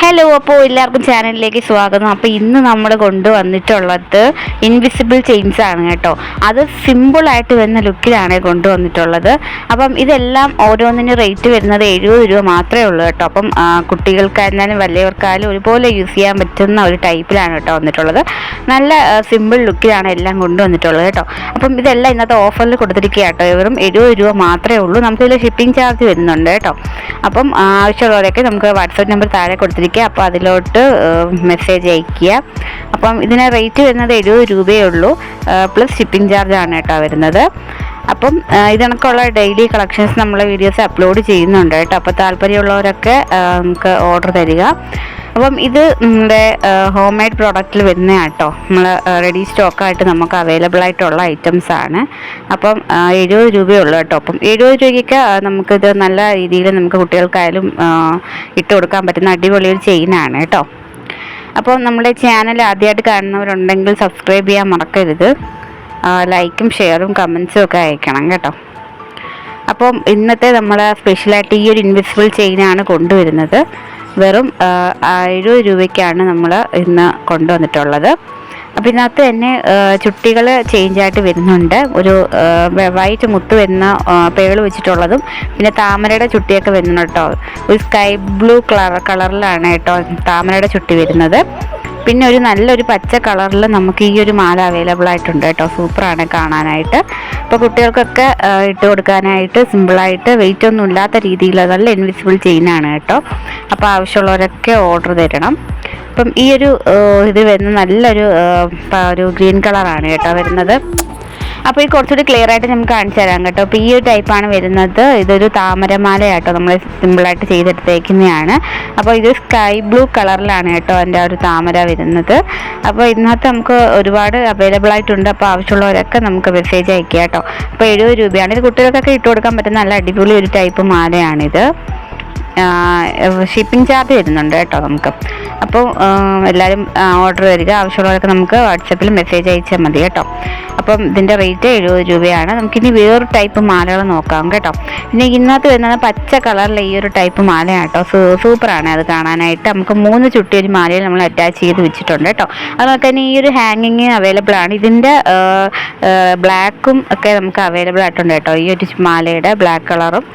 Hello, അപ്പോൾ എല്ലാവർക്കും ചാനലിലേക്ക് സ്വാഗതം. അപ്പോൾ ഇന്ന് നമ്മൾ കൊണ്ടുവന്നിട്ടുള്ളത് ഇൻവിസിബിൾ ചെയിൻസ് ആണ് കേട്ടോ. അത് സിമ്പിളായിട്ട് വരുന്ന ലുക്കിലാണ് കൊണ്ടുവന്നിട്ടുള്ളത്. അപ്പം ഇതെല്ലാം ഓരോന്നിന് റേറ്റ് വരുന്നത് 70 രൂപ മാത്രമേ ഉള്ളൂ കേട്ടോ. അപ്പം കുട്ടികൾക്കായിരുന്നാലും വലിയവർക്കായാലും ഒരുപോലെ യൂസ് ചെയ്യാൻ പറ്റുന്ന ഒരു ടൈപ്പിലാണ് കേട്ടോ വന്നിട്ടുള്ളത്. നല്ല സിമ്പിൾ ലുക്കിലാണ് എല്ലാം കൊണ്ടുവന്നിട്ടുള്ളത് കേട്ടോ. അപ്പം ഇതെല്ലാം ഇന്നത്തെ ഓഫറിൽ കൊടുത്തിരിക്കുക കേട്ടോ. വെറും 70 രൂപ മാത്രമേ ഉള്ളൂ. നമുക്കിതിൽ ഷിപ്പിംഗ് ചാർജ് വരുന്നുണ്ട് കേട്ടോ. അപ്പം ആവശ്യമുള്ളവരൊക്കെ നമുക്ക് വാട്സപ്പ് നമ്പർ താഴെ കൊടുത്തിരിക്കുക. അപ്പോൾ അതിലോട്ട് മെസ്സേജ് അയയ്ക്കുക. അപ്പം ഇതിന് റേറ്റ് വരുന്നത് 70 രൂപയേ ഉള്ളൂ, പ്ലസ് ഷിപ്പിംഗ് ചാർജാണ് കേട്ടോ വരുന്നത്. അപ്പം ഇതിനൊക്കെയുള്ള ഡെയിലി കളക്ഷൻസ് നമ്മൾ വീഡിയോസ് അപ്ലോഡ് ചെയ്യുന്നുണ്ട് കേട്ടോ. അപ്പോൾ താല്പര്യമുള്ളവരൊക്കെ നമുക്ക് ഓർഡർ തരിക. അപ്പം ഇത് നമ്മുടെ ഹോം മെയ്ഡ് പ്രോഡക്റ്റിൽ വരുന്ന കേട്ടോ. നമ്മൾ റെഡി സ്റ്റോക്കായിട്ട് നമുക്ക് അവൈലബിൾ ആയിട്ടുള്ള ഐറ്റംസ് ആണ്. അപ്പം 70 രൂപയേ ഉള്ളൂ കേട്ടോ. അപ്പം 70 രൂപയ്ക്ക് നമുക്കിത് നല്ല രീതിയിൽ നമുക്ക് കുട്ടികൾക്കായാലും ഇട്ട് കൊടുക്കാൻ പറ്റുന്ന അടിപൊളി ഒരു ചെയിനാണ് കേട്ടോ. അപ്പോൾ നമ്മുടെ ചാനൽ ആദ്യമായിട്ട് കാണുന്നവരുണ്ടെങ്കിൽ സബ്സ്ക്രൈബ് ചെയ്യാൻ മറക്കരുത്. ലൈക്കും ഷെയറും കമൻസും ഒക്കെ അയക്കണം കേട്ടോ. അപ്പം ഇന്നത്തെ നമ്മൾ സ്പെഷ്യലായിട്ട് ഈ ഒരു ഇൻവിസിബിൾ ചെയിനാണ് കൊണ്ടുവരുന്നത്. വെറും 70 രൂപയ്ക്കാണ് നമ്മൾ ഇന്ന് കൊണ്ടുവന്നിട്ടുള്ളത്. അപ്പോൾ ഇതിനകത്ത് തന്നെ ചുട്ടികൾ ചേഞ്ചായിട്ട് വരുന്നുണ്ട്. ഒരു വൈറ്റ് മുത്ത് വരുന്ന പേള് വെച്ചിട്ടുള്ളതും പിന്നെ താമരയുടെ ചുട്ടിയൊക്കെ വരുന്നുണ്ട് കേട്ടോ. ഒരു സ്കൈ ബ്ലൂ കളറിലാണ് കേട്ടോ താമരയുടെ ചുട്ടി വരുന്നത്. പിന്നെ ഒരു നല്ലൊരു പച്ച കളറിൽ നമുക്ക് ഈ ഒരു മാല അവൈലബിൾ ആയിട്ടുണ്ട് കേട്ടോ. സൂപ്പറാണ് കാണാനായിട്ട്. അപ്പോൾ കുട്ടികൾക്കൊക്കെ ഇട്ട് കൊടുക്കാനായിട്ട് സിമ്പിളായിട്ട് വെയിറ്റ് ഒന്നും ഇല്ലാത്ത രീതിയിൽ നല്ല ഇൻവിസിബിൾ ചെയിനാണ് കേട്ടോ. അപ്പോൾ ആവശ്യമുള്ളവരൊക്കെ ഓർഡർ തരണം. അപ്പം ഈ ഒരു ഇത് വരുന്ന നല്ലൊരു ഗ്രീൻ കളറാണ് കേട്ടോ വരുന്നത്. അപ്പോൾ ഈ കുറച്ചുകൂടി ക്ലിയർ ആയിട്ട് നമുക്ക് കാണിച്ചു തരാം കേട്ടോ. അപ്പോൾ ഈ ഒരു ടൈപ്പാണ് വരുന്നത്. ഇതൊരു താമരമാല കേട്ടോ, നമ്മൾ സിമ്പിളായിട്ട് ചെയ്തെടുത്തേക്കുന്നതാണ്. അപ്പോൾ ഇത് സ്കൈ ബ്ലൂ കളറിലാണ് കേട്ടോ എൻ്റെ ഒരു താമര വരുന്നത്. അപ്പോൾ ഇതിനകത്ത് നമുക്ക് ഒരുപാട് അവൈലബിൾ ആയിട്ടുണ്ട്. അപ്പോൾ ആവശ്യമുള്ളവരൊക്കെ നമുക്ക് മെസ്സേജ് അയക്കുക കേട്ടോ. അപ്പോൾ 70 രൂപയാണ്. ഇത് കുട്ടികൾക്കൊക്കെ ഇട്ട് കൊടുക്കാൻ പറ്റുന്ന നല്ല അടിപൊളി ഒരു ടൈപ്പ് മാലയാണിത്. ഷിപ്പിംഗ് ചാർജ് വരുന്നുണ്ട് കേട്ടോ നമുക്ക്. അപ്പോൾ എല്ലാവരും ഓർഡർ തരിക. ആവശ്യമുള്ളവരൊക്കെ നമുക്ക് വാട്സപ്പിൽ മെസ്സേജ് അയച്ചാൽ മതി കേട്ടോ. അപ്പം ഇതിൻ്റെ റേറ്റ് 70 രൂപയാണ്. നമുക്കിനി വേറൊരു ടൈപ്പ് മാലകൾ നോക്കാം കേട്ടോ. പിന്നെ ഇതിനകത്ത് വരുന്നത് പച്ച കളറിലെ ഈ ഒരു ടൈപ്പ് മാലയാണ് കേട്ടോ. സൂപ്പറാണ് അത് കാണാനായിട്ട്. നമുക്ക് 3 ചുട്ടി ഒരു മാലയിൽ നമ്മൾ അറ്റാച്ച് ചെയ്ത് വെച്ചിട്ടുണ്ട് കേട്ടോ. അതുപോലെ തന്നെ ഈ ഒരു ഹാങ്ങിങ് അവൈലബിൾ ആണ്. ഇതിൻ്റെ ബ്ലാക്കും ഒക്കെ നമുക്ക് അവൈലബിൾ ആയിട്ടുണ്ട് കേട്ടോ. ഈ ഒരു മാലയുടെ ബ്ലാക്ക് കളറും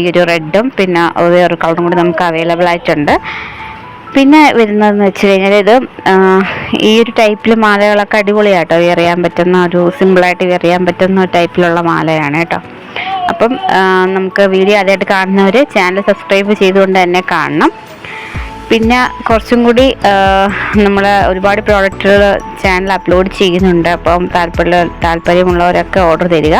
ഈ ഒരു റെഡും പിന്നെ വേറൊരു കളറും കൂടി നമുക്ക് അവൈലബിൾ ആയിട്ടുണ്ട്. പിന്നെ വരുന്നതെന്ന് വെച്ച് കഴിഞ്ഞാൽ ഇത് ഈ ഒരു ടൈപ്പിൽ മാലകളൊക്കെ അടിപൊളിയാട്ടോ. എറിയാൻ പറ്റുന്ന ഒരു സിമ്പിളായിട്ട് എറിയാൻ പറ്റുന്ന ഒരു ടൈപ്പിലുള്ള മാലയാണ് കേട്ടോ. അപ്പം നമുക്ക് വീഡിയോ ആദ്യമായിട്ട് കാണുന്നവർ ചാനൽ സബ്സ്ക്രൈബ് ചെയ്തുകൊണ്ട് തന്നെ കാണണം. പിന്നെ കുറച്ചും കൂടി നമ്മൾ ഒരുപാട് പ്രോഡക്റ്റുകൾ ചാനൽ അപ്ലോഡ് ചെയ്യുന്നുണ്ട്. അപ്പം താല്പര്യമുള്ളവരൊക്കെ ഓർഡർ തരിക.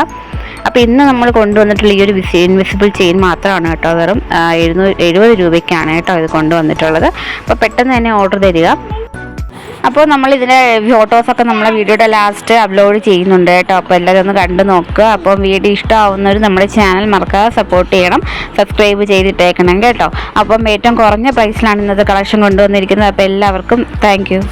അപ്പോൾ ഇന്ന് നമ്മൾ കൊണ്ടുവന്നിട്ടുള്ള ഈ ഒരു ഇൻവിസിബിൾ ചെയിൻ മാത്രമാണ് കേട്ടോ. വെറും 70 രൂപയ്ക്കാണ് കേട്ടോ ഇത് കൊണ്ടുവന്നിട്ടുള്ളത്. അപ്പോൾ പെട്ടെന്ന് തന്നെ ഓർഡർ തരിക. അപ്പോൾ നമ്മൾ ഇതിൻ്റെ ഫോട്ടോസൊക്കെ നമ്മളെ വീഡിയോയുടെ ലാസ്റ്റ് അപ്ലോഡ് ചെയ്യുന്നുണ്ട് കേട്ടോ. അപ്പോൾ എല്ലാവരും ഒന്ന് കണ്ടു നോക്കുക. അപ്പോൾ വീഡിയോ ഇഷ്ടമാവുന്നവർ നമ്മുടെ ചാനൽ മറക്കാതെ സപ്പോർട്ട് ചെയ്യണം, സബ്സ്ക്രൈബ് ചെയ്തിട്ടേക്കണം കേട്ടോ. അപ്പം ഏറ്റവും കുറഞ്ഞ പ്രൈസിലാണ് ഇന്നത്തെ കളക്ഷൻ കൊണ്ടുവന്നിരിക്കുന്നത്. അപ്പോൾ എല്ലാവർക്കും താങ്ക് യു.